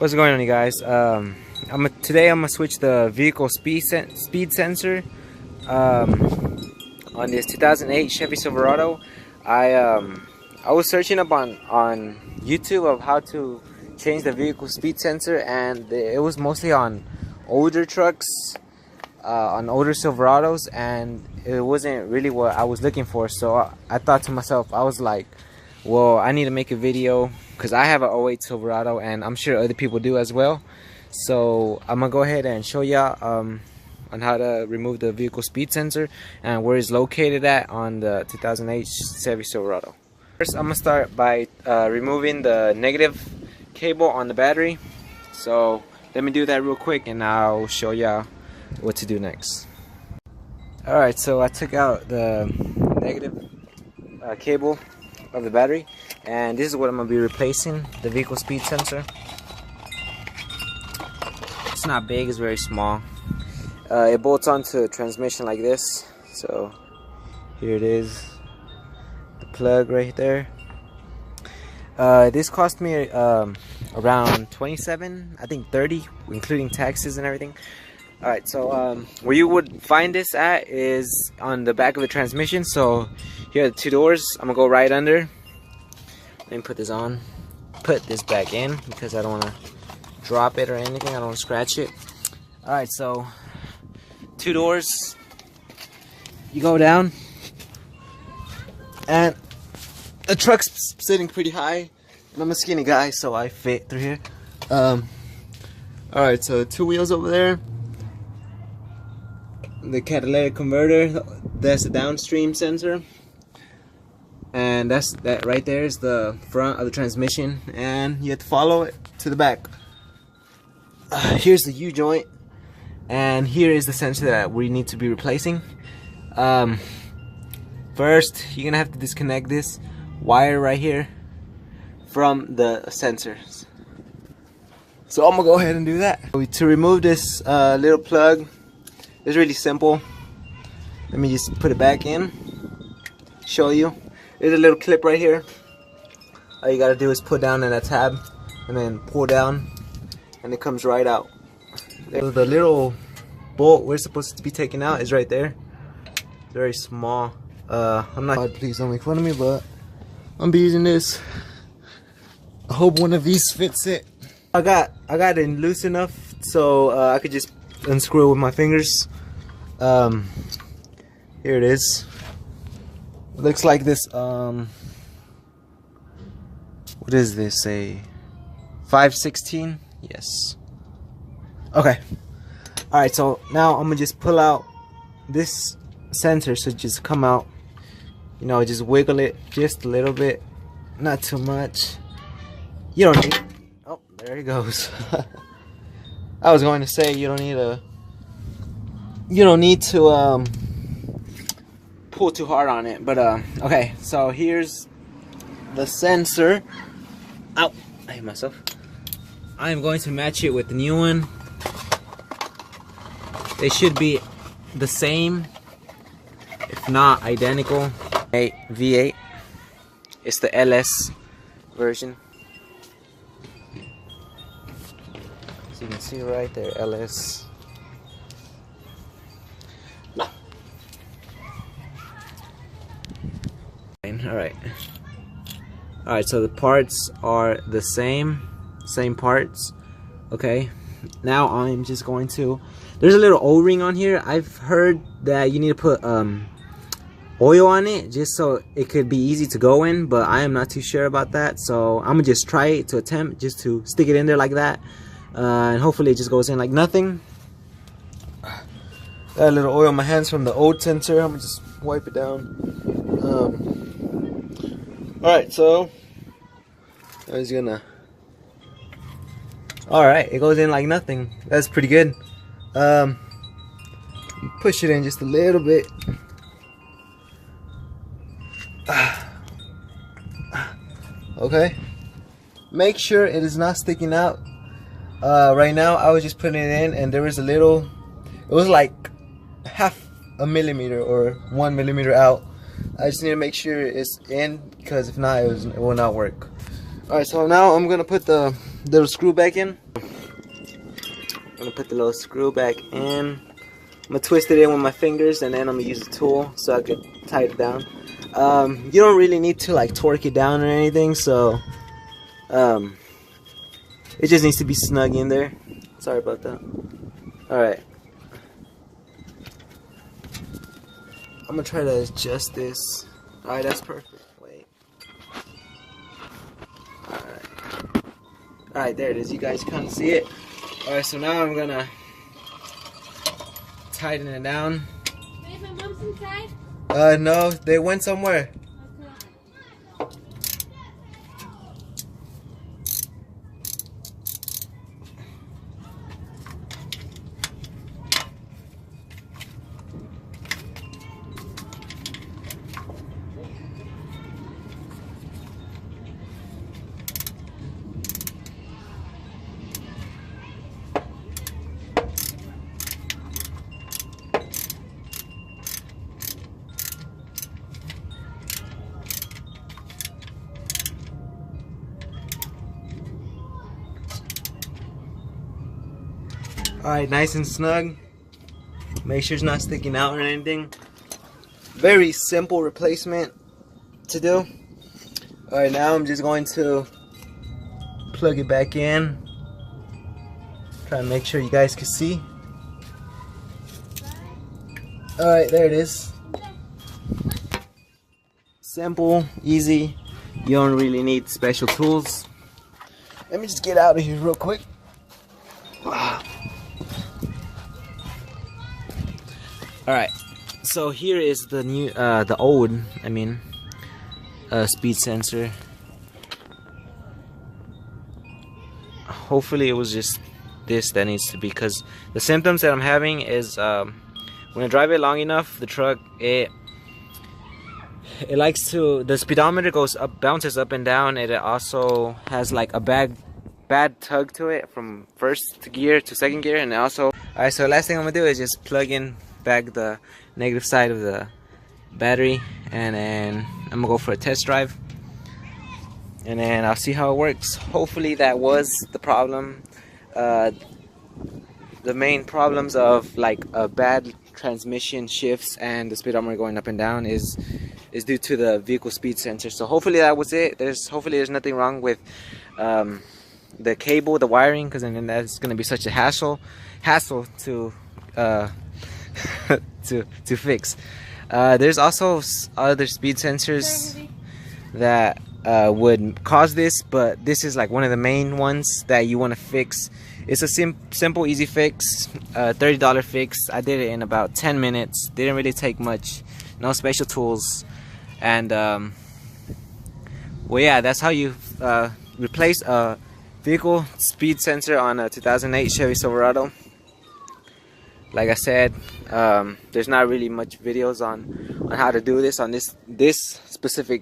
What's going on, you guys? Today I'm gonna switch the vehicle speed sensor on this 2008 Chevy Silverado. I was searching up on YouTube of how to change the vehicle speed sensor, and it was mostly on older trucks, on older Silverados, and it wasn't really what I was looking for. So I thought to myself, I was like, well, I need to make a video because I have an 08 Silverado, and I'm sure other people do as well. So I'm gonna go ahead and show y'all on how to remove the vehicle speed sensor and where it's located at on the 2008 Chevy Silverado. First, I'm gonna start by removing the negative cable on the battery. So let me do that real quick, and I'll show y'all what to do next. Alright, so I took out the negative cable of the battery, and this is what I'm going to be replacing: the vehicle speed sensor. It's not big, it's very small. It bolts onto a transmission like this. So here it is, the plug right there. This cost me around 27, I think 30, including taxes and everything. Alright, so where you would find this at is on the back of the transmission. So here are the two doors. I'm gonna go right under. Let me put this on. Put this back in because I don't want to drop it or anything. I don't want to scratch it. Alright, so two doors. You go down, and the truck's sitting pretty high, and I'm a skinny guy, so I fit through here. Alright, so two wheels over there. The catalytic converter, that's the downstream sensor, and that right there is the front of the transmission, and you have to follow it to the back. Here's the U-joint, and here is the sensor that we need to be replacing. First, you're gonna have to disconnect this wire right here from the sensors. So I'm gonna go ahead and do that. To remove this little plug, it's really simple. Let me just put it back in, show you. There's a little clip right here. All you gotta do is put down in that tab and then pull down, and it comes right out. The little bolt we're supposed to be taking out is right there. Very small. I'm not, God, please don't make fun of me, but I'm be using this. I hope one of these fits it. I got it loose enough so I could just unscrew it with my fingers. Here it is. It looks like this. What is this? A 5/16? Yes. Okay. All right. So now I'm gonna just pull out this sensor. So just come out. You know, just wiggle it just a little bit, not too much. You don't need. Oh, there it goes. I was going to say you don't need to pull too hard on it, but okay. So here's the sensor. Ow! I hit myself. I am going to match it with the new one. They should be the same, if not identical. V8. It's the LS version. You can see right there, LS. Alright, so the parts are the same parts. Okay, now I'm just going to, there's a little O-ring on here. I've heard that you need to put oil on it just so it could be easy to go in, but I am not too sure about that. So I'm gonna just try it to attempt just to stick it in there like that. And hopefully it just goes in like nothing. Got a little oil on my hands from the old sensor. I'm gonna just wipe it down. Alright, so I was gonna. Alright, it goes in like nothing. That's pretty good. Push it in just a little bit. Okay. Make sure it is not sticking out. Right now I was just putting it in, and there was a little, it was like half a millimeter or 1 millimeter out. I just need to make sure it's in, because if not, it will not work. Alright, so now I'm gonna put the little screw back in. gonna put the little screw back in. I'm gonna twist it in with my fingers, and then I'm gonna use a tool so I could tighten it down. You don't really need to like torque it down or anything, so it just needs to be snug in there. Sorry about that. Alright. I'm gonna try to adjust this. Alright, that's perfect. Wait. Alright, there it is. You guys can't see it. Alright, so now I'm gonna tighten it down. Wait, my mom's inside? No, they went somewhere. Alright, nice and snug. Make sure it's not sticking out or anything. Very simple replacement to do. Alright, now I'm just going to plug it back in. Try to make sure you guys can see. Alright, there it is. Simple, easy. You don't really need special tools. Let me just get out of here real quick. Alright, so here is the new, the old, speed sensor. Hopefully it was just this that needs to be, because the symptoms that I'm having is, when I drive it long enough, the truck, it likes to, the speedometer goes up, bounces up and down, and it also has like a bad tug to it from first gear to second gear, and also, alright, so last thing I'm gonna do is just plug in back the negative side of the battery, and then I'm gonna go for a test drive, and then I'll see how it works. Hopefully that was the problem. The main problems of like a bad transmission shifts and the speedometer going up and down is due to the vehicle speed sensor. So hopefully that was it. Hopefully there's nothing wrong with the cable, the wiring, because then that's gonna be such a hassle to to fix. There's also other speed sensors that would cause this, but this is like one of the main ones that you want to fix. It's a simple, easy fix, $30 fix. I did it in about 10 minutes. Didn't really take much, no special tools, and well, yeah, that's how you replace a vehicle speed sensor on a 2008 Chevy Silverado. Like I said, there's not really much videos on how to do this on this specific